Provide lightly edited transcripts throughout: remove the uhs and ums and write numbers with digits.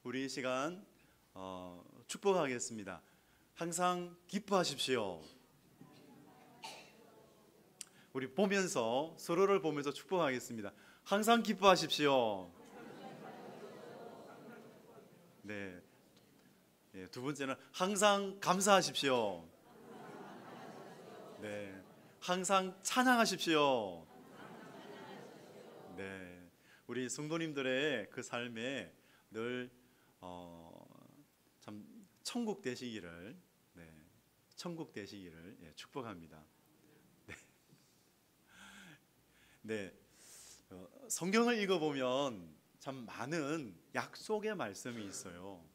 우리 이 시간 축복하겠습니다. 항상 기뻐하십시오. 우리 보면서 서로를 보면서 축복하겠습니다. 항상 기뻐하십시오. 네. 두 번째는 항상 감사하십시오. 네. 항상 찬양하십시오. 네. 우리 성도님들의 그 삶에 늘 참 천국 되시기를, 천국 되시기를 축복합니다. 네. 성경을 읽어보면 참 많은 약속의 말씀이 있어요.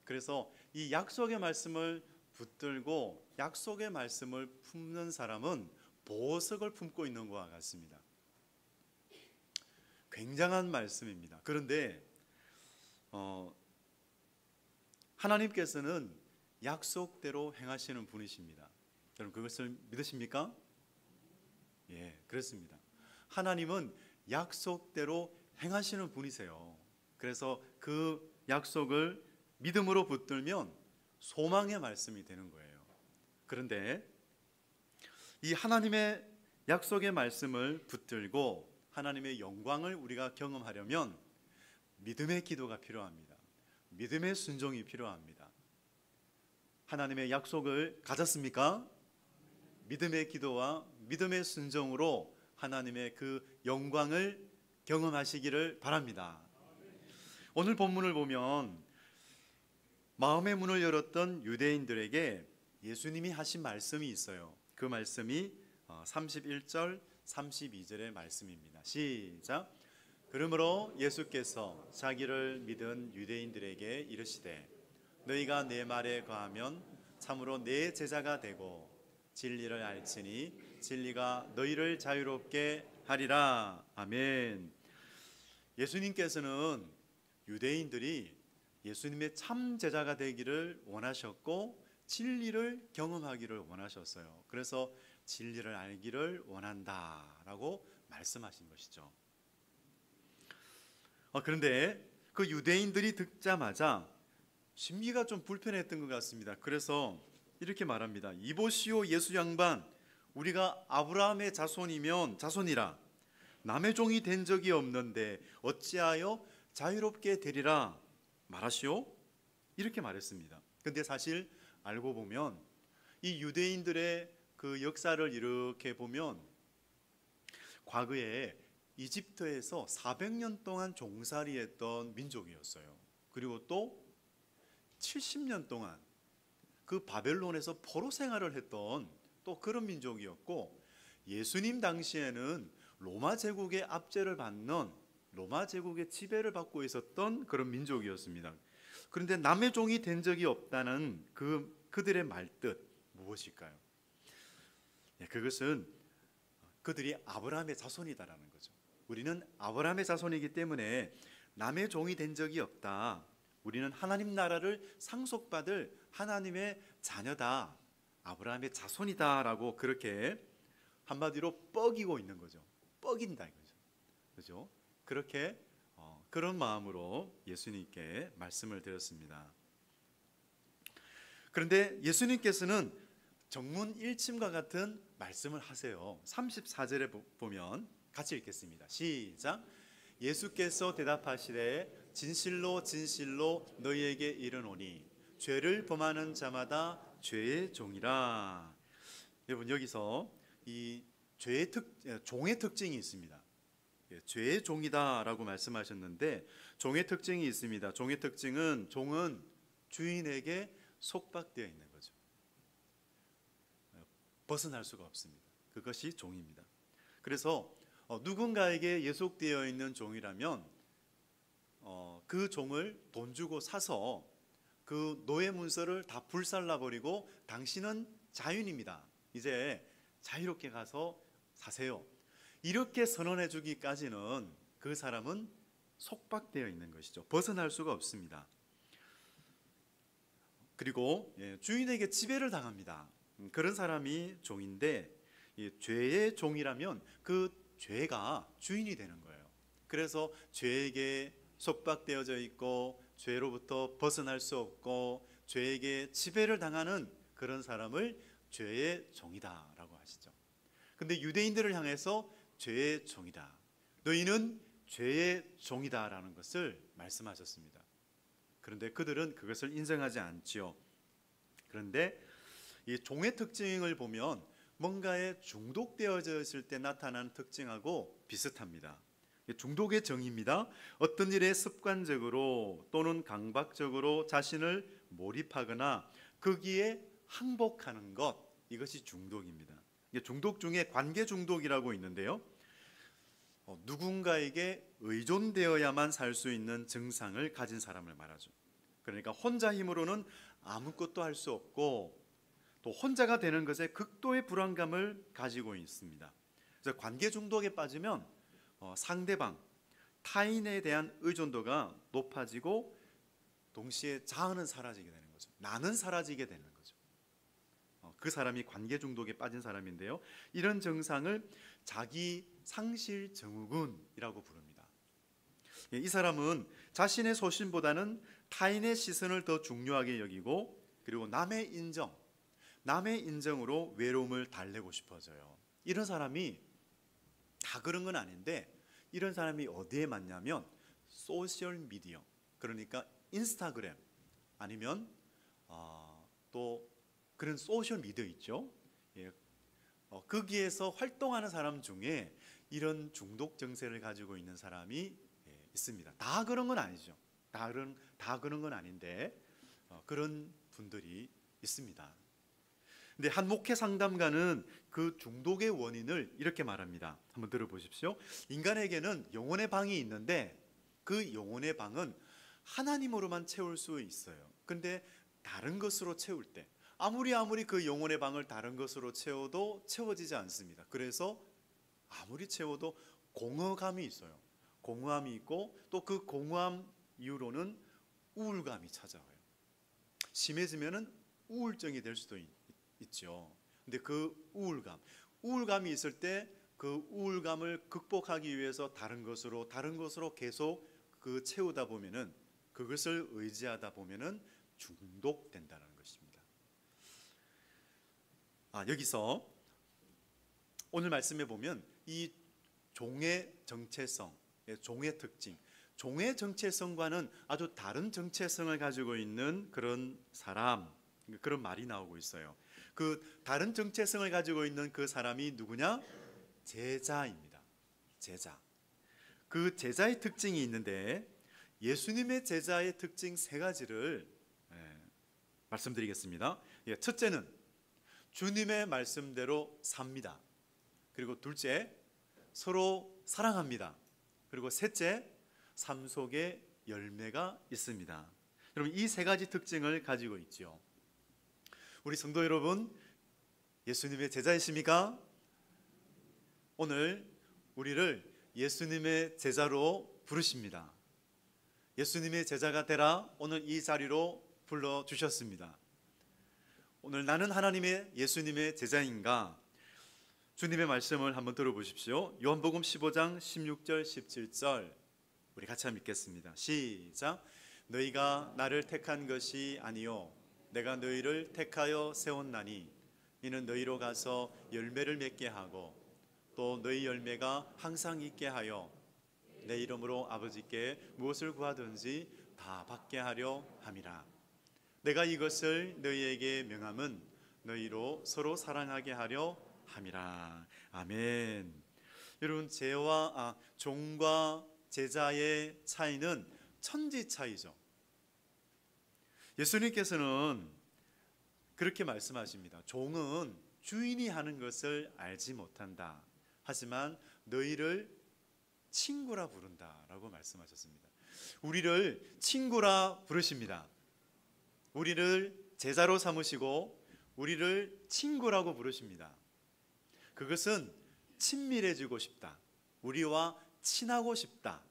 그래서 이 약속의 말씀을 붙들고 약속의 말씀을 품는 사람은 보석을 품고 있는 것과 같습니다. 굉장한 말씀입니다. 그런데 하나님께서는 약속대로 행하시는 분이십니다. 여러분 그것을 믿으십니까? 예, 그렇습니다. 하나님은 약속대로 행하시는 분이세요. 그래서 그 약속을 믿음으로 붙들면 소망의 말씀이 되는 거예요. 그런데 이 하나님의 약속의 말씀을 붙들고 하나님의 영광을 우리가 경험하려면 믿음의 기도가 필요합니다. 믿음의 순종이 필요합니다. 하나님의 약속을 가졌습니까? 믿음의 기도와 믿음의 순종으로 하나님의 그 영광을 경험하시기를 바랍니다. 오늘 본문을 보면 마음의 문을 열었던 유대인들에게 예수님이 하신 말씀이 있어요. 그 말씀이 31절 32절의 말씀입니다. 시작. 그러므로 예수께서 자기를 믿은 유대인들에게 이르시되 너희가 내 말에 거하면 참으로 내 제자가 되고 진리를 알지니 진리가 너희를 자유롭게 하리라. 아멘. 예수님께서는 유대인들이 예수님의 참 제자가 되기를 원하셨고 진리를 경험하기를 원하셨어요. 그래서 진리를 알기를 원한다라고 말씀하신 것이죠. 그런데 그 유대인들이 듣자마자 심기가 좀 불편했던 것 같습니다. 그래서 이렇게 말합니다. 이보시오 예수 양반, 우리가 아브라함의 자손이라 남의 종이 된 적이 없는데 어찌하여 자유롭게 되리라 말하시오? 이렇게 말했습니다. 근데 사실 알고 보면 이 유대인들의 그 역사를 이렇게 보면 과거에 이집트에서 400년 동안 종살이했던 민족이었어요. 그리고 또 70년 동안 그 바벨론에서 포로 생활을 했던 또 그런 민족이었고 예수님 당시에는 로마 제국의 압제를 받는 로마 제국의 지배를 받고 있었던 그런 민족이었습니다. 그런데 남의 종이 된 적이 없다는 그들의 말뜻 무엇일까요? 그것은 그들이 아브라함의 자손이다라는 거죠. 우리는 아브라함의 자손이기 때문에 남의 종이 된 적이 없다. 우리는 하나님 나라를 상속받을 하나님의 자녀다. 아브라함의 자손이다라고 그렇게 한마디로 뻐기고 있는 거죠. 뻐긴다 이거죠. 그죠? 그렇게 그런 마음으로 예수님께 말씀을 드렸습니다. 그런데 예수님께서는 정문일침과 같은 말씀을 하세요. 34절에 보면 같이 읽겠습니다. 시작. 예수께서 대답하시되 진실로 진실로 너희에게 이르노니 죄를 범하는 자마다 죄의 종이라. 여러분 여기서 이 종의 특징이 있습니다. 죄의 종이다라고 말씀하셨는데 종의 특징이 있습니다. 종의 특징은 종은 주인에게 속박되어 있는 거죠. 벗어날 수가 없습니다. 그것이 종입니다. 그래서 누군가에게 예속되어 있는 종이라면 그 종을 돈 주고 사서 그 노예 문서를 다 불살라버리고 당신은 자유인입니다. 이제 자유롭게 가서 사세요. 이렇게 선언해 주기까지는 그 사람은 속박되어 있는 것이죠. 벗어날 수가 없습니다. 그리고 주인에게 지배를 당합니다. 그런 사람이 종인데 죄의 종이라면 그 죄가 주인이 되는 거예요. 그래서 죄에게 속박되어져 있고 죄로부터 벗어날 수 없고 죄에게 지배를 당하는 그런 사람을 죄의 종이다라고 하시죠. 근데 유대인들을 향해서 죄의 종이다, 너희는 죄의 종이다라는 것을 말씀하셨습니다. 그런데 그들은 그것을 인정하지 않지요. 그런데 이 종의 특징을 보면 뭔가에 중독되어져 있을 때 나타나는 특징하고 비슷합니다. 중독의 정의입니다. 어떤 일에 습관적으로 또는 강박적으로 자신을 몰입하거나 거기에 항복하는 것, 이것이 중독입니다. 중독 중에 관계 중독이라고 있는데요, 누군가에게 의존되어야만 살 수 있는 증상을 가진 사람을 말하죠. 그러니까 혼자 힘으로는 아무것도 할 수 없고 또 혼자가 되는 것에 극도의 불안감을 가지고 있습니다. 그래서 관계 중독에 빠지면 상대방, 타인에 대한 의존도가 높아지고 동시에 자아는 사라지게 되는 거죠. 나는 사라지게 되는 거죠. 그 사람이 관계 중독에 빠진 사람인데요, 이런 증상을 자기 상실 증후군이라고 부릅니다. 이 사람은 자신의 소신보다는 타인의 시선을 더 중요하게 여기고, 그리고 남의 인정으로 외로움을 달래고 싶어져요. 이런 사람이 다 그런 건 아닌데, 이런 사람이 어디에 맞냐면 소셜 미디어, 그러니까 인스타그램 아니면 또 그런 소셜 미디어 있죠. 거기에서 활동하는 사람 중에 이런 중독 증세를 가지고 있는 사람이 있습니다. 다 그런 건 아니죠. 다 그런 건 아닌데 그런 분들이 있습니다. 근데 한 목회 상담가는 그 중독의 원인을 이렇게 말합니다. 한번 들어보십시오. 인간에게는 영혼의 방이 있는데 그 영혼의 방은 하나님으로만 채울 수 있어요. 근데 다른 것으로 채울 때 아무리 그 영혼의 방을 다른 것으로 채워도 채워지지 않습니다. 그래서 아무리 채워도 공허감이 있어요. 공허함이 있고 또 그 공허함 이후로는 우울감이 찾아와요. 심해지면은 우울증이 될 수도 있죠. 근데 그 우울감이 있을 때 그 우울감을 극복하기 위해서 다른 것으로 계속 그 채우다 보면은, 그것을 의지하다 보면은 중독된다는 것입니다. 여기서 오늘 말씀해 보면 이 종의 정체성, 종의 특징, 종의 정체성과는 아주 다른 정체성을 가지고 있는 그런 사람, 그런 말이 나오고 있어요. 그 다른 정체성을 가지고 있는 그 사람이 누구냐? 제자입니다. 제자. 그 제자의 특징이 있는데, 예수님의 제자의 특징 세 가지를 말씀드리겠습니다. 첫째는 주님의 말씀대로 삽니다. 그리고 둘째, 서로 사랑합니다. 그리고 셋째, 삶 속에 열매가 있습니다. 여러분, 이 세 가지 특징을 가지고 있지요. 우리 성도 여러분, 예수님의 제자이십니까? 오늘 우리를 예수님의 제자로 부르십니다. 예수님의 제자가 되라 오늘 이 자리로 불러주셨습니다. 오늘 나는 하나님의 예수님의 제자인가? 주님의 말씀을 한번 들어보십시오. 요한복음 15장 16절 17절 우리 같이 한번 읽겠습니다. 시작. 너희가 나를 택한 것이 아니요 내가 너희를 택하여 세웠나니 이는 너희로 가서 열매를 맺게 하고 또 너희 열매가 항상 있게 하여 내 이름으로 아버지께 무엇을 구하든지 다 받게 하려 함이라. 내가 이것을 너희에게 명함은 너희로 서로 사랑하게 하려 함이라. 아멘. 여러분, 종과 제자의 차이는 천지 차이죠. 예수님께서는 그렇게 말씀하십니다. 종은 주인이 하는 것을 알지 못한다. 하지만 너희를 친구라 부른다라고 말씀하셨습니다. 우리를 친구라 부르십니다. 우리를 제자로 삼으시고 우리를 친구라고 부르십니다. 그것은 친밀해지고 싶다. 우리와 친하고 싶다.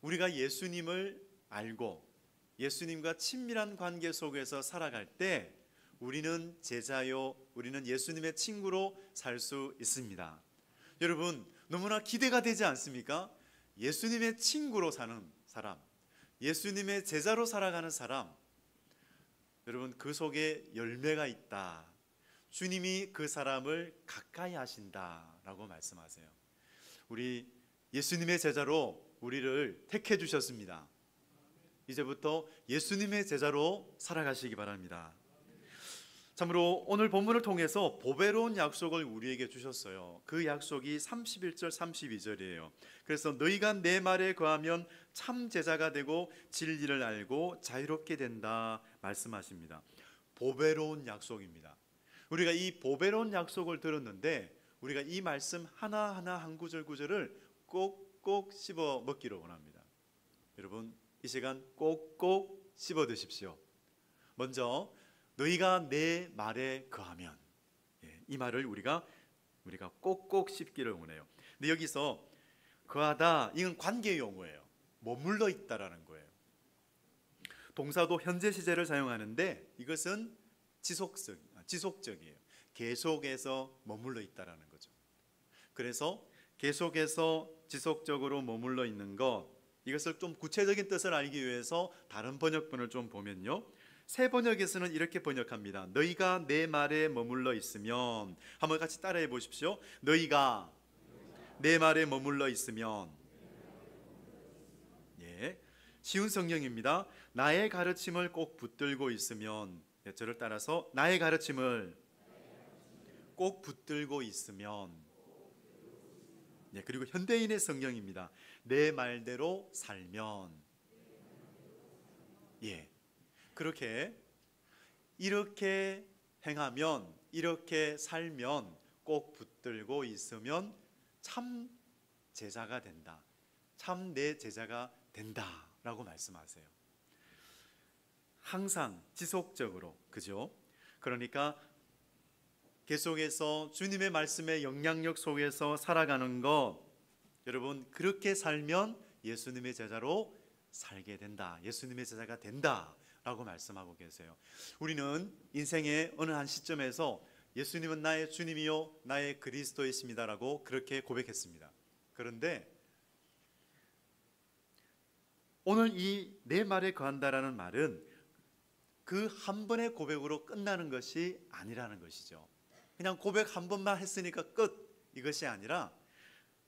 우리가 예수님을 알고 예수님과 친밀한 관계 속에서 살아갈 때 우리는 제자요, 우리는 예수님의 친구로 살 수 있습니다. 여러분, 너무나 기대가 되지 않습니까? 예수님의 친구로 사는 사람, 예수님의 제자로 살아가는 사람, 여러분 그 속에 열매가 있다. 주님이 그 사람을 가까이 하신다라고 말씀하세요. 우리 예수님의 제자로 우리를 택해 주셨습니다. 이제부터 예수님의 제자로 살아가시기 바랍니다. 참으로 오늘 본문을 통해서 보배로운 약속을 우리에게 주셨어요. 그 약속이 31절 32절이에요. 그래서 너희가 내 말에 거하면 참 제자가 되고 진리를 알고 자유롭게 된다 말씀하십니다. 보배로운 약속입니다. 우리가 이 보배로운 약속을 들었는데 우리가 이 말씀 하나하나 한 구절 구절을 꼭꼭 씹어 먹기를 원합니다. 여러분 이 시간 꼭꼭 씹어 드십시오. 먼저 너희가 내 말에 거하면, 이 말을 우리가 꼭꼭 씹기를 원해요. 근데 여기서 거하다 이건 관계 용어예요. 머물러 있다라는 거예요. 동사도 현재 시제를 사용하는데 이것은 지속적이에요. 계속해서 머물러 있다라는 거죠. 그래서 계속해서 지속적으로 머물러 있는 것, 이것을 좀 구체적인 뜻을 알기 위해서 다른 번역본을 좀 보면요, 새 번역에서는 이렇게 번역합니다. 너희가 내 말에 머물러 있으면, 한번 같이 따라해 보십시오. 너희가 내 말에 머물러 있으면. 예, 쉬운 성경입니다. 나의 가르침을 꼭 붙들고 있으면, 저를 따라서 나의 가르침을 꼭 붙들고 있으면. 예, 그리고 현대인의 성경입니다. 내 말대로 살면. 예, 그렇게 이렇게 행하면, 이렇게 살면, 꼭 붙들고 있으면 참 제자가 된다. 참 내 제자가 된다라고 말씀하세요. 항상 지속적으로, 그죠? 그러니까 계속해서 주님의 말씀의 영향력 속에서 살아가는 것, 여러분 그렇게 살면 예수님의 제자로 살게 된다. 예수님의 제자가 된다 라고 말씀하고 계세요. 우리는 인생의 어느 한 시점에서 예수님은 나의 주님이요 나의 그리스도이십니다 라고 그렇게 고백했습니다. 그런데 오늘 이 내 말에 거한다라는 말은 그 한 번의 고백으로 끝나는 것이 아니라는 것이죠. 그냥 고백 한 번만 했으니까 끝, 이것이 아니라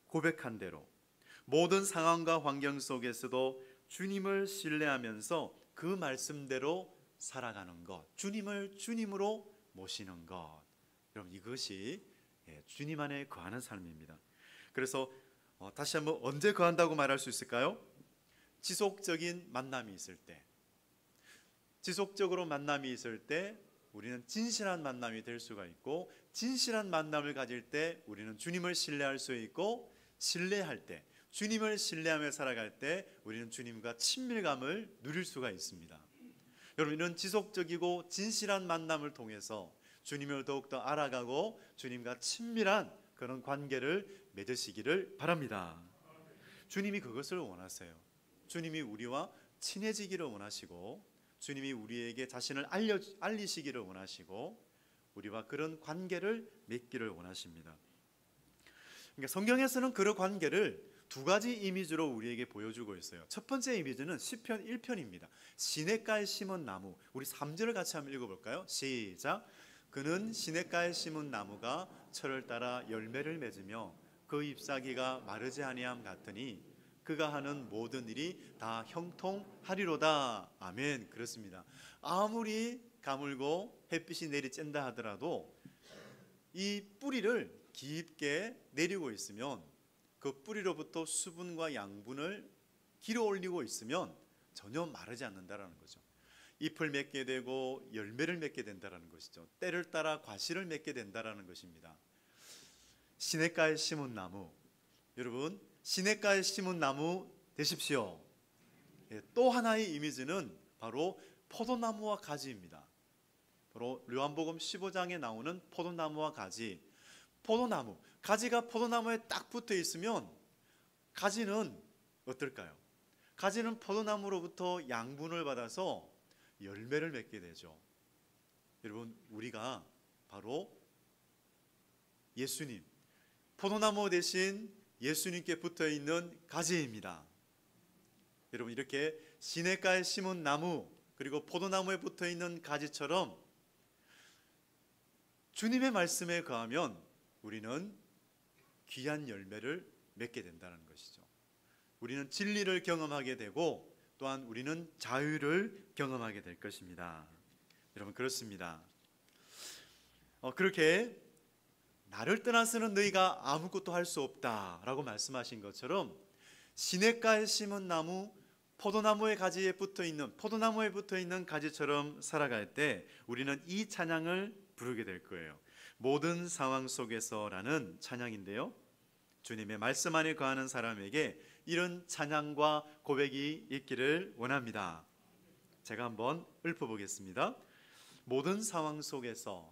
고백한 대로 모든 상황과 환경 속에서도 주님을 신뢰하면서 그 말씀대로 살아가는 것, 주님을 주님으로 모시는 것, 여러분 이것이 주님 안에 거하는 삶입니다. 그래서 다시 한번 언제 거한다고 말할 수 있을까요? 지속적인 만남이 있을 때, 지속적으로 만남이 있을 때 우리는 진실한 만남이 될 수가 있고, 진실한 만남을 가질 때 우리는 주님을 신뢰할 수 있고, 신뢰할 때, 주님을 신뢰하며 살아갈 때 우리는 주님과 친밀감을 누릴 수가 있습니다. 여러분 이런 지속적이고 진실한 만남을 통해서 주님을 더욱더 알아가고 주님과 친밀한 그런 관계를 맺으시기를 바랍니다. 주님이 그것을 원하세요. 주님이 우리와 친해지기를 원하시고, 주님이 우리에게 자신을 알리시기를 원하시고, 우리와 그런 관계를 맺기를 원하십니다. 그러니까 성경에서는 그런 관계를 두 가지 이미지로 우리에게 보여주고 있어요. 첫 번째 이미지는 시편 1편입니다. 시냇가에 심은 나무. 우리 3절을 같이 한번 읽어볼까요? 시작. 그는 시냇가에 심은 나무가 철을 따라 열매를 맺으며 그 잎사귀가 마르지 아니함 같으니 그가 하는 모든 일이 다 형통하리로다. 아멘. 그렇습니다. 아무리 가물고 햇빛이 내리쬐다 하더라도 이 뿌리를 깊게 내리고 있으면, 그 뿌리로부터 수분과 양분을 길어 올리고 있으면 전혀 마르지 않는다라는 거죠. 잎을 맺게 되고 열매를 맺게 된다라는 것이죠. 때를 따라 과실을 맺게 된다라는 것입니다. 시냇가에 심은 나무, 여러분 시냇가에 심은 나무 되십시오. 또 하나의 이미지는 바로 포도나무와 가지입니다. 바로 요한복음 15장에 나오는 포도나무와 가지. 포도나무, 가지가 포도나무에 딱 붙어 있으면 가지는 어떨까요? 가지는 포도나무로부터 양분을 받아서 열매를 맺게 되죠. 여러분 우리가 바로 예수님, 포도나무 대신 예수님께 붙어 있는 가지입니다. 여러분 이렇게 시냇가에 심은 나무 그리고 포도나무에 붙어 있는 가지처럼 주님의 말씀에 거하면 우리는 귀한 열매를 맺게 된다는 것이죠. 우리는 진리를 경험하게 되고 또한 우리는 자유를 경험하게 될 것입니다. 여러분 그렇습니다. 그렇게 나를 떠나서는 너희가 아무것도 할 수 없다라고 말씀하신 것처럼 시냇가에 심은 나무 포도나무에 붙어 있는 가지처럼 살아갈 때 우리는 이 찬양을 부르게 될 거예요. 모든 상황 속에서라는 찬양인데요. 주님의 말씀 안에 거하는 사람에게 이런 찬양과 고백이 있기를 원합니다. 제가 한번 읊어보겠습니다. 모든 상황 속에서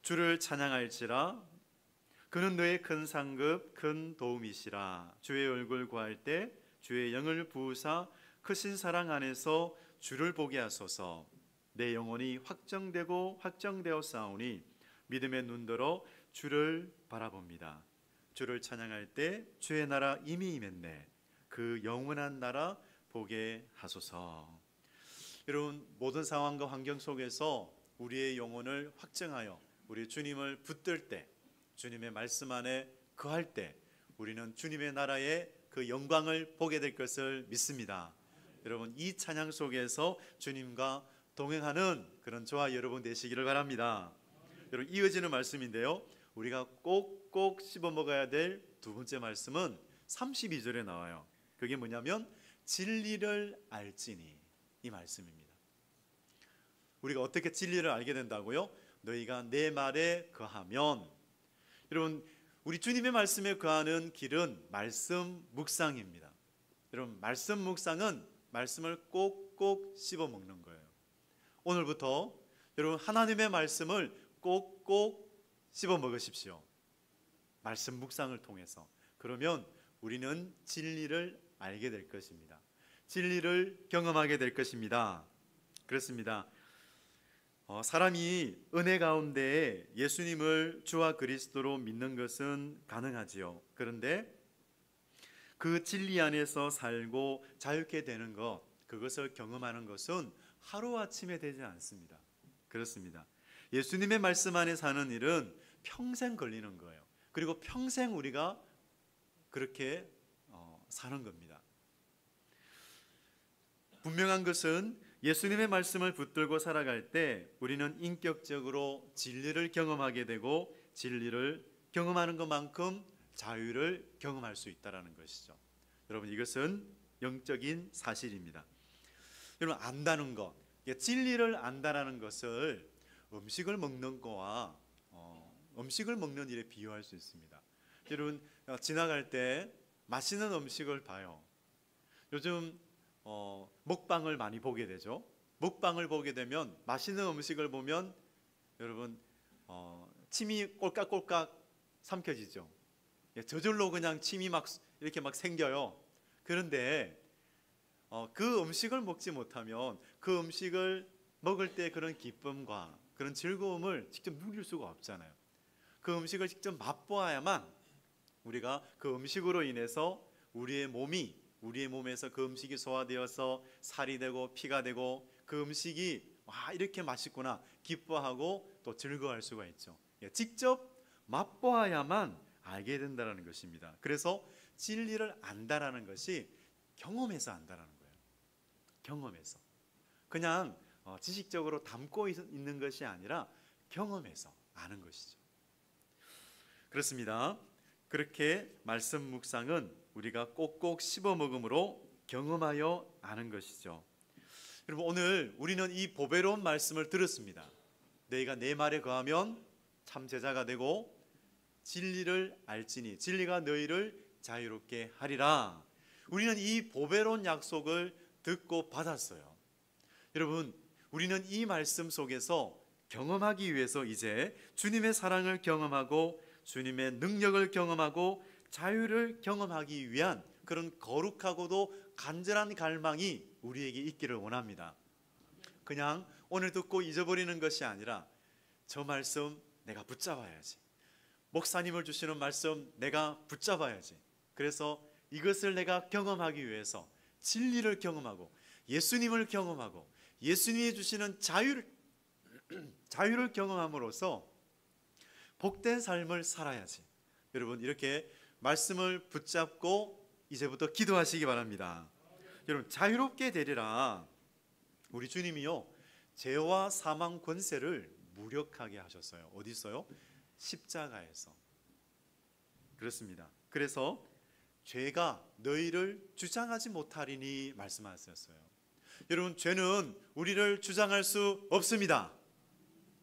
주를 찬양할지라 그는 너의 큰 상급 큰 도움이시라. 주의 얼굴 구할 때 주의 영을 부으사 크신 사랑 안에서 주를 보게 하소서. 내 영혼이 확정되어 싸우니 믿음의 눈들어 주를 바라봅니다. 주를 찬양할 때 주의 나라 이미 임했네. 그 영원한 나라 보게 하소서. 여러분 모든 상황과 환경 속에서 우리의 영혼을 확정하여 우리 주님을 붙들 때 주님의 말씀 안에 거할 때 우리는 주님의 나라의 그 영광을 보게 될 것을 믿습니다. 여러분 이 찬양 속에서 주님과 동행하는 그런 저와 여러분 되시기를 바랍니다. 여러분 이어지는 말씀인데요. 우리가 꼭꼭 씹어 먹어야 될 두 번째 말씀은 32절에 나와요. 그게 뭐냐면 진리를 알지니 이 말씀입니다. 우리가 어떻게 진리를 알게 된다고요? 너희가 내 말에 거하면. 여러분 우리 주님의 말씀에 거하는 길은 말씀 묵상입니다. 여러분 말씀 묵상은 말씀을 꼭꼭 씹어 먹는 거예요. 오늘부터 여러분 하나님의 말씀을 꼭꼭 씹어 먹으십시오. 말씀 묵상을 통해서. 그러면 우리는 진리를 알게 될 것입니다. 진리를 경험하게 될 것입니다. 그렇습니다. 사람이 은혜 가운데 예수님을 주와 그리스도로 믿는 것은 가능하지요. 그런데 그 진리 안에서 살고 자유케 되는 것, 그것을 경험하는 것은 하루아침에 되지 않습니다. 그렇습니다. 예수님의 말씀 안에 사는 일은 평생 걸리는 거예요. 그리고 평생 우리가 그렇게 사는 겁니다. 분명한 것은 예수님의 말씀을 붙들고 살아갈 때 우리는 인격적으로 진리를 경험하게 되고 진리를 경험하는 것만큼 자유를 경험할 수 있다는 것이죠. 여러분 이것은 영적인 사실입니다. 여러분 안다는 것, 진리를 안다라는 것을 음식을 먹는 거와 음식을 먹는 일에 비유할 수 있습니다. 여러분 지나갈 때 맛있는 음식을 봐요. 요즘 먹방을 많이 보게 되죠. 먹방을 보게 되면 맛있는 음식을 보면 여러분 침이 꼴깍꼴깍 삼켜지죠. 저절로 그냥 침이 이렇게 생겨요. 그런데 그 음식을 먹지 못하면 그 음식을 먹을 때 그런 기쁨과 그런 즐거움을 직접 누릴 수가 없잖아요. 그 음식을 직접 맛보아야만 우리가 그 음식으로 인해서 우리의 몸에서 그 음식이 소화되어서 살이 되고 피가 되고 그 음식이 이렇게 맛있구나 기뻐하고 또 즐거워할 수가 있죠. 직접 맛보아야만 알게 된다는 것입니다. 그래서 진리를 안다라는 것이 경험해서 안다라는 거예요. 경험해서 그냥 지식적으로 담고 있는 것이 아니라 경험해서 아는 것이죠. 그렇습니다. 그렇게 말씀 묵상은 우리가 꼭꼭 씹어 먹음으로 경험하여 아는 것이죠. 여러분 오늘 우리는 이 보배로운 말씀을 들었습니다. 너희가 내 말에 거하면 참 제자가 되고 진리를 알지니 진리가 너희를 자유롭게 하리라. 우리는 이 보배로운 약속을 듣고 받았어요. 여러분 우리는 이 말씀 속에서 경험하기 위해서 이제 주님의 사랑을 경험하고 주님의 능력을 경험하고 자유를 경험하기 위한 그런 거룩하고도 간절한 갈망이 우리에게 있기를 원합니다. 그냥 오늘 듣고 잊어버리는 것이 아니라 저 말씀 내가 붙잡아야지. 목사님을 주시는 말씀 내가 붙잡아야지. 그래서 이것을 내가 경험하기 위해서 진리를 경험하고 예수님을 경험하고 예수님이 주시는 자유를 경험함으로써 복된 삶을 살아야지. 여러분, 이렇게 말씀을 붙잡고 이제부터 기도하시기 바랍니다. 여러분, 자유롭게 되리라. 우리 주님이요, 죄와 사망 권세를 무력하게 하셨어요. 어디 있어요? 십자가에서. 그렇습니다. 그래서 죄가 너희를 주장하지 못하리니 말씀하셨어요. 여러분, 죄는 우리를 주장할 수 없습니다.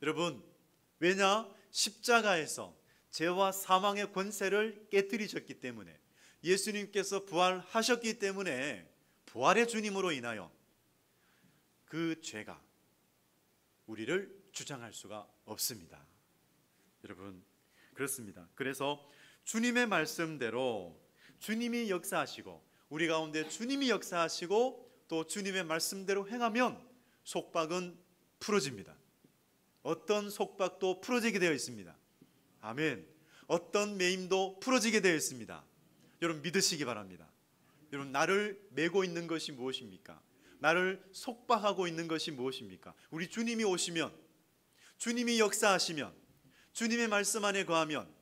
여러분, 왜냐? 십자가에서 죄와 사망의 권세를 깨뜨리셨기 때문에, 예수님께서 부활하셨기 때문에, 부활의 주님으로 인하여 그 죄가 우리를 주장할 수가 없습니다. 여러분, 그렇습니다. 그래서 주님의 말씀대로 주님이 역사하시고 우리 가운데 주님이 역사하시고 또 주님의 말씀대로 행하면 속박은 풀어집니다. 어떤 속박도 풀어지게 되어 있습니다. 아멘. 어떤 매임도 풀어지게 되어 있습니다. 여러분, 믿으시기 바랍니다. 여러분, 나를 메고 있는 것이 무엇입니까? 나를 속박하고 있는 것이 무엇입니까? 우리 주님이 오시면, 주님이 역사하시면, 주님의 말씀 안에 거하면,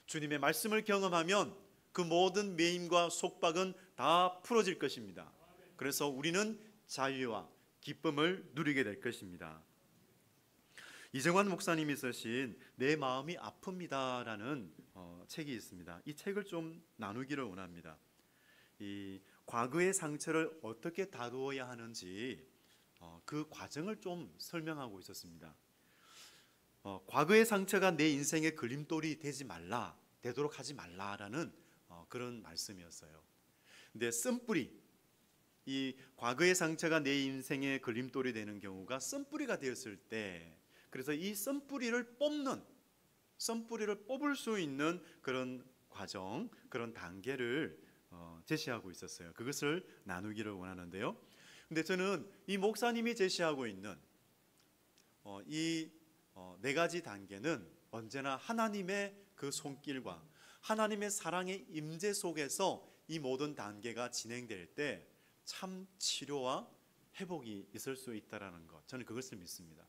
주님의 말씀을 경험하면 그 모든 매임과 속박은 다 풀어질 것입니다. 그래서 우리는 자유와 기쁨을 누리게 될 것입니다. 이정환 목사님이 쓰신 내 마음이 아픕니다 라는 책이 있습니다. 이 책을 좀 나누기를 원합니다. 이 과거의 상처를 어떻게 다루어야 하는지 그 과정을 좀 설명하고 있었습니다. 과거의 상처가 내 인생의 걸림돌이 되도록 하지 말라라는 그런 말씀이었어요. 근데 쓴뿌리, 이 과거의 상처가 내 인생의 걸림돌이 되는 경우가 쓴뿌리가 되었을 때, 그래서 이 쓴뿌리를 뽑을 수 있는 그런 과정, 그런 단계를 제시하고 있었어요. 그것을 나누기를 원하는데요. 근데 저는 이 목사님이 제시하고 있는 이 네 가지 단계는 언제나 하나님의 그 손길과 하나님의 사랑의 임재 속에서 이 모든 단계가 진행될 때 참 치료와 회복이 있을 수 있다라는 것, 저는 그것을 믿습니다.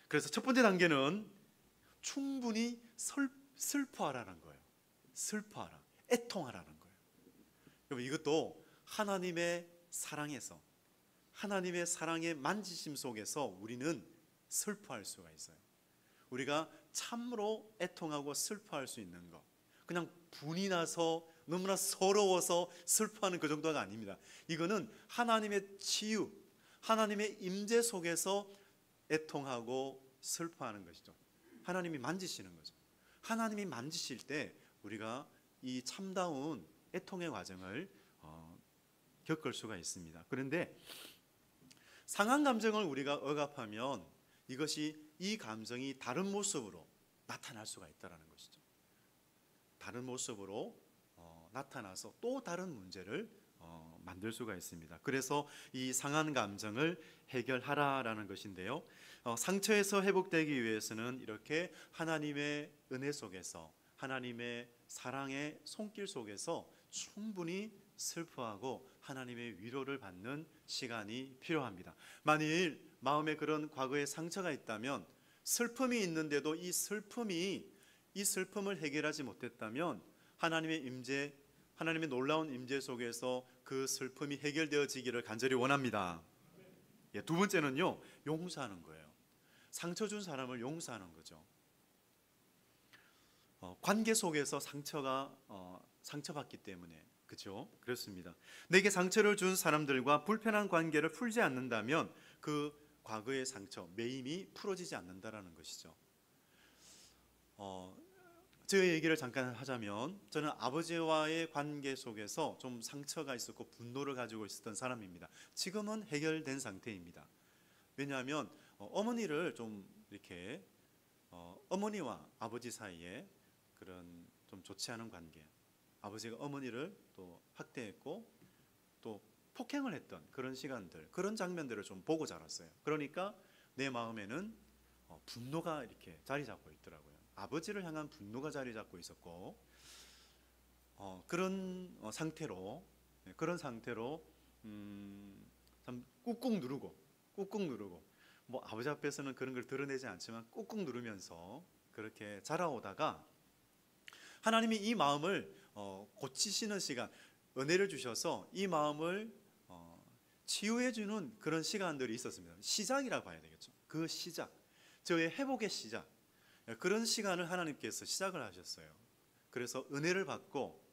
그래서 첫 번째 단계는 충분히 슬퍼하라는 거예요. 슬퍼하라, 애통하라는 거예요. 여러분, 이것도 하나님의 사랑에서, 하나님의 사랑의 만지심 속에서 우리는 슬퍼할 수가 있어요. 우리가 참으로 애통하고 슬퍼할 수 있는 것, 그냥 분이 나서 너무나 서러워서 슬퍼하는 그 정도가 아닙니다. 이거는 하나님의 치유, 하나님의 임재 속에서 애통하고 슬퍼하는 것이죠. 하나님이 만지시는 거죠. 하나님이 만지실 때 우리가 이 참다운 애통의 과정을 겪을 수가 있습니다. 그런데 상한 감정을 우리가 억압하면 이 감정이 다른 모습으로 나타날 수가 있다는 것이죠. 다른 모습으로 나타나서 또 다른 문제를 만들 수가 있습니다. 그래서 이 상한 감정을 해결하라라는 것인데요. 상처에서 회복되기 위해서는 이렇게 하나님의 은혜 속에서, 하나님의 사랑의 손길 속에서 충분히 슬퍼하고 하나님의 위로를 받는 시간이 필요합니다. 만일 마음에 그런 과거의 상처가 있다면, 슬픔이 있는데도 이 슬픔을 해결하지 못했다면 하나님의 임재, 하나님의 놀라운 임재 속에서 그 슬픔이 해결되어지기를 간절히 원합니다. 두 번째는요, 용서하는 거예요. 상처 준 사람을 용서하는 거죠. 관계 속에서 상처받기 때문에, 그렇죠? 그렇습니다. 내게 상처를 준 사람들과 불편한 관계를 풀지 않는다면 그 과거의 상처, 매임이 풀어지지 않는다라는 것이죠. 제 얘기를 잠깐 하자면, 저는 아버지와의 관계 속에서 좀 상처가 있었고 분노를 가지고 있었던 사람입니다. 지금은 해결된 상태입니다. 왜냐하면 어머니를 좀 이렇게 어머니와 아버지 사이에 그런 좀 좋지 않은 관계, 아버지가 어머니를 또 학대했고 또 폭행을 했던 그런 시간들, 그런 장면들을 좀 보고 자랐어요. 그러니까 내 마음에는 분노가 이렇게 자리 잡고 있더라고요. 아버지를 향한 분노가 자리 잡고 있었고, 그런 상태로 참 꾹꾹 누르고 뭐 아버지 앞에서는 그런 걸 드러내지 않지만 꾹꾹 누르면서 그렇게 자라오다가 하나님이 이 마음을 고치시는 시간, 은혜를 주셔서 이 마음을 치유해 주는 그런 시간들이 있었습니다. 시작이라고 봐야 되겠죠. 그 시작, 저의 회복의 시작, 그런 시간을 하나님께서 시작을 하셨어요. 그래서 은혜를 받고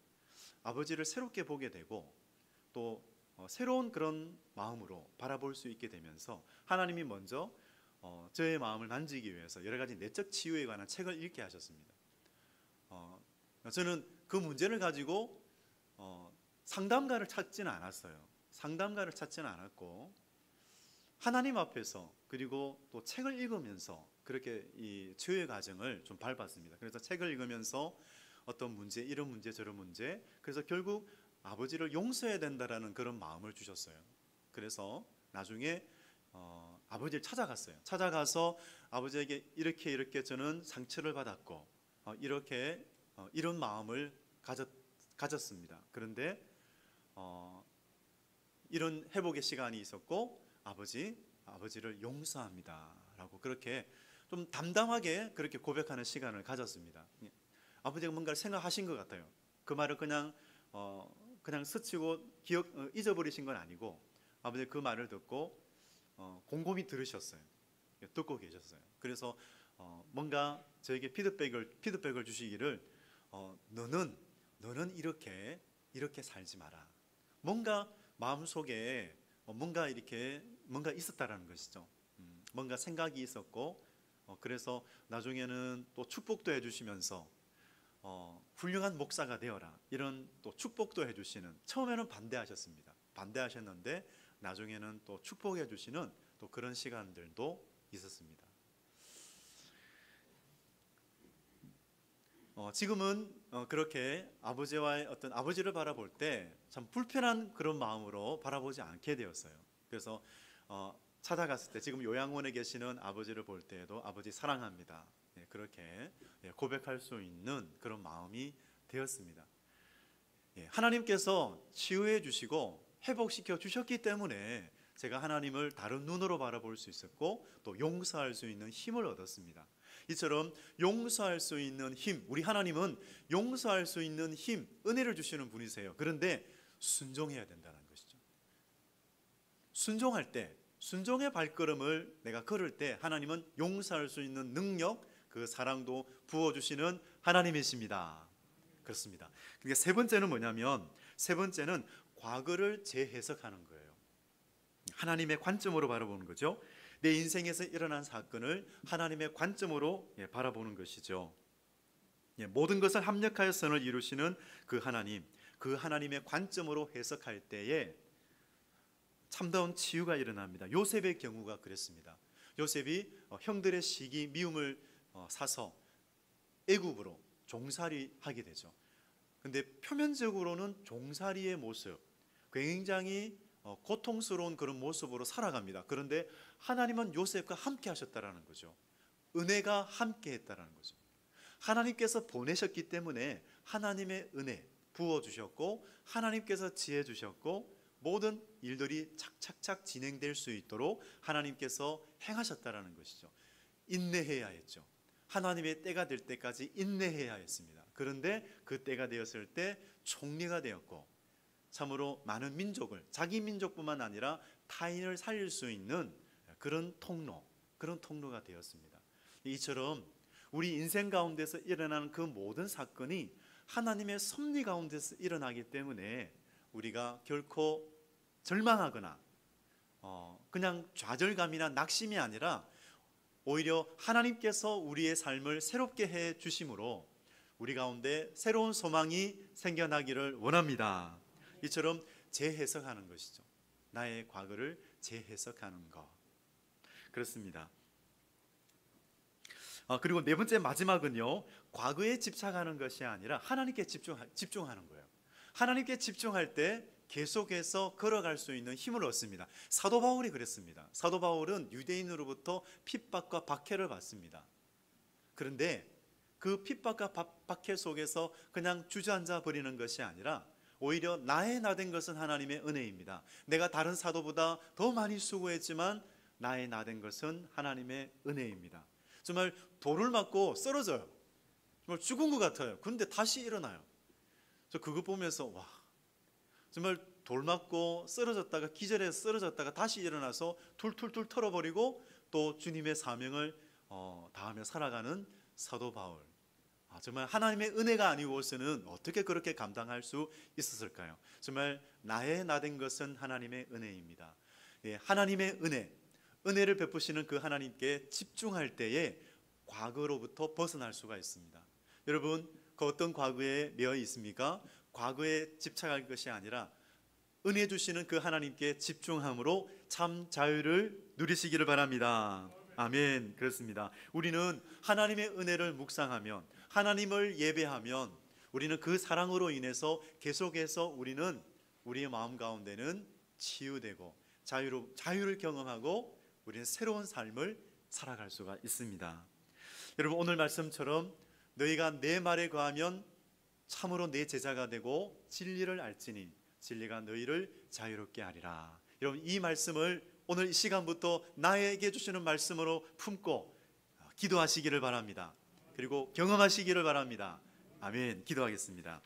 아버지를 새롭게 보게 되고 또 새로운 그런 마음으로 바라볼 수 있게 되면서 하나님이 먼저 저의 마음을 만지기 위해서 여러 가지 내적 치유에 관한 책을 읽게 하셨습니다. 저는 그 문제를 가지고 상담가를 찾지는 않았어요. 상담가를 찾지는 않았고 하나님 앞에서 그리고 또 책을 읽으면서 그렇게 이 치유의 과정을 좀 밟았습니다. 그래서 책을 읽으면서 어떤 문제, 이런 문제, 저런 문제, 그래서 결국 아버지를 용서해야 된다라는 그런 마음을 주셨어요. 그래서 나중에 아버지를 찾아갔어요. 찾아가서 아버지에게 이렇게 저는 상처를 받았고 이렇게 이런 마음을 가졌습니다. 그런데 이런 회복의 시간이 있었고 아버지를 용서합니다라고 그렇게 좀 담담하게 그렇게 고백하는 시간을 가졌습니다. 아버지가 뭔가를 생각하신 것 같아요. 그 말을 그냥 스치고 잊어버리신 건 아니고 아버지 그 말을 듣고 곰곰이 들으셨어요. 듣고 계셨어요. 그래서 뭔가 저에게 피드백을 주시기를 너는 이렇게 살지 마라. 뭔가 마음속에 뭔가 있었다라는 것이죠. 뭔가 생각이 있었고 그래서 나중에는 또 축복도 해주시면서 훌륭한 목사가 되어라 이런 또 축복도 해주시는, 처음에는 반대하셨는데 나중에는 또 축복해 주시는 또 그런 시간들도 있었습니다. 지금은 그렇게 아버지와의 어떤 아버지를 바라볼 때 참 불편한 그런 마음으로 바라보지 않게 되었어요. 그래서 찾아갔을 때 지금 요양원에 계시는 아버지를 볼 때에도 아버지 사랑합니다. 그렇게 고백할 수 있는 그런 마음이 되었습니다. 하나님께서 치유해 주시고 회복시켜 주셨기 때문에 제가 하나님을 다른 눈으로 바라볼 수 있었고 또 용서할 수 있는 힘을 얻었습니다. 이처럼 용서할 수 있는 힘, 우리 하나님은 용서할 수 있는 힘, 은혜를 주시는 분이세요. 그런데 순종해야 된다는 것이죠. 순종할 때, 순종의 발걸음을 내가 걸을 때 하나님은 용서할 수 있는 능력, 그 사랑도 부어주시는 하나님이십니다. 그렇습니다. 그러니까 세 번째는 뭐냐면, 세 번째는 과거를 재해석하는 거예요. 하나님의 관점으로 바라보는 거죠. 내 인생에서 일어난 사건을 하나님의 관점으로 바라보는 것이죠. 모든 것을 합력하여 선을 이루시는 그 하나님, 그 하나님의 관점으로 해석할 때에 참다운 치유가 일어납니다. 요셉의 경우가 그랬습니다. 요셉이 형들의 시기 미움을 사서 애굽으로 종살이하게 되죠. 근데 표면적으로는 종살이의 모습, 굉장히 고통스러운 그런 모습으로 살아갑니다. 그런데 하나님은 요셉과 함께 하셨다라는 거죠. 은혜가 함께 했다라는 거죠. 하나님께서 보내셨기 때문에 하나님의 은혜 부어주셨고 하나님께서 지혜 주셨고 모든 일들이 착착착 진행될 수 있도록 하나님께서 행하셨다라는 것이죠. 인내해야 했죠. 하나님의 때가 될 때까지 인내해야 했습니다. 그런데 그 때가 되었을 때 총리가 되었고 참으로 많은 민족을, 자기 민족뿐만 아니라 타인을 살릴 수 있는 그런 통로가 되었습니다. 이처럼 우리 인생 가운데서 일어나는 그 모든 사건이 하나님의 섭리 가운데서 일어나기 때문에 우리가 결코 절망하거나 그냥 좌절감이나 낙심이 아니라 오히려 하나님께서 우리의 삶을 새롭게 해 주심으로 우리 가운데 새로운 소망이 생겨나기를 원합니다. 이처럼 재해석하는 것이죠. 나의 과거를 재해석하는 것. 그렇습니다. 그리고 네 번째 마지막은요, 과거에 집착하는 것이 아니라 하나님께 집중하는 거예요. 하나님께 집중할 때 계속해서 걸어갈 수 있는 힘을 얻습니다. 사도 바울이 그랬습니다. 사도 바울은 유대인으로부터 핍박과 박해를 받습니다. 그런데 그 핍박과 박해 속에서 그냥 주저앉아 버리는 것이 아니라 오히려 나의 나된 것은 하나님의 은혜입니다. 내가 다른 사도보다 더 많이 수고했지만 나의 나된 것은 하나님의 은혜입니다. 정말 돌을 맞고 쓰러져요. 정말 죽은 것 같아요. 그런데 다시 일어나요. 저 그거 보면서 와, 정말 돌 맞고 쓰러졌다가 기절해서 쓰러졌다가 다시 일어나서 툴툴툴 털어버리고 또 주님의 사명을 다하며 살아가는 사도 바울. 정말 하나님의 은혜가 아니고서는 어떻게 그렇게 감당할 수 있었을까요? 정말 나의 나된 것은 하나님의 은혜입니다. 예, 하나님의 은혜를 베푸시는 그 하나님께 집중할 때에 과거로부터 벗어날 수가 있습니다. 여러분, 그 어떤 과거에 매여 있습니까? 과거에 집착할 것이 아니라 은혜 주시는 그 하나님께 집중함으로 참 자유를 누리시기를 바랍니다. 아멘. 그렇습니다. 우리는 하나님의 은혜를 묵상하면, 하나님을 예배하면 우리는 그 사랑으로 인해서 계속해서 우리는 우리의 마음 가운데는 치유되고 자유를 경험하고 우리는 새로운 삶을 살아갈 수가 있습니다. 여러분, 오늘 말씀처럼 너희가 내 말에 거하면 참으로 내 제자가 되고 진리를 알지니 진리가 너희를 자유롭게 하리라. 여러분, 이 말씀을 오늘 이 시간부터 나에게 주시는 말씀으로 품고 기도하시기를 바랍니다. 그리고 경험하시기를 바랍니다. 아멘. 기도하겠습니다.